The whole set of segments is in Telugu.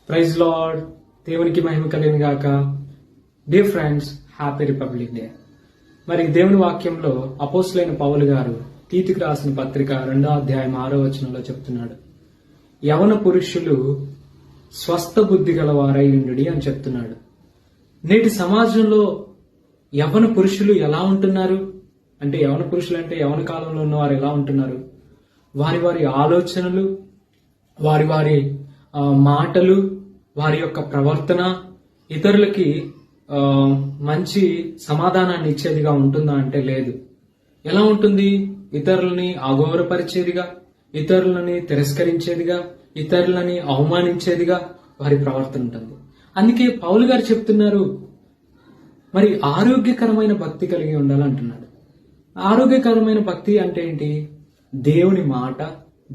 ప్రైజ్ లార్డ్, దేవునికి మహిమ కలిగిన గాక. Dear friends, happy republic day. మరి దేవుని వాక్యంలో అపోస్తులైన పౌలు గారు తీతుకు రాసిన పత్రిక 2వ అధ్యాయం 6వ వచనంలో చెప్తున్నాడు, యవన పురుషులు స్వస్థ బుద్ధి గలవారై ఉండుడి అని చెప్తున్నాడు. నేటి సమాజంలో యవన పురుషులు ఎలా ఉంటున్నారు అంటే, యవన పురుషులు అంటే యవన కాలంలో ఉన్నవారు ఎలా ఉంటున్నారు? వారి వారి ఆలోచనలు, వారి వారి మాటలు, వారి యొక్క ప్రవర్తన ఇతరులకి మంచి సమాధానాన్ని ఇచ్చేదిగా ఉంటుందా అంటే లేదు. ఎలా ఉంటుంది? ఇతరులని అగౌరవపరిచేదిగా, ఇతరులని తిరస్కరించేదిగా, ఇతరులని అవమానించేదిగా వారి ప్రవర్తన ఉంటుంది. అందుకే పౌలు గారు చెప్తున్నారు, మరి ఆరోగ్యకరమైన భక్తి కలిగి ఉండాలంటున్నాడు. ఆరోగ్యకరమైన భక్తి అంటే ఏంటి? దేవుని మాట,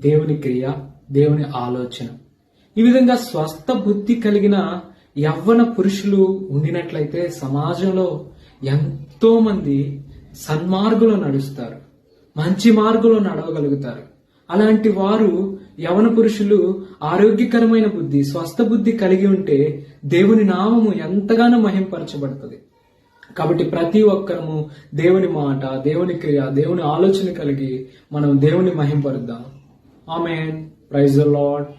దేవుని క్రియ, దేవుని ఆలోచన. ఈ విధంగా స్వస్థ బుద్ధి కలిగిన యవ్వన పురుషులు ఉండినట్లయితే సమాజంలో ఎంతో మంది సన్మార్గులో నడుస్తారు, మంచి మార్గంలో నడవగలుగుతారు. అలాంటి వారు యవన పురుషులు ఆరోగ్యకరమైన బుద్ధి, స్వస్థ బుద్ధి కలిగి ఉంటే దేవుని నామము ఎంతగానో మహింపరచబడుతుంది. కాబట్టి ప్రతి ఒక్కరము దేవుని మాట, దేవుని క్రియ, దేవుని ఆలోచన కలిగి మనం దేవుని మహింపరుద్దాం. ఆమేన్. Praise the lord.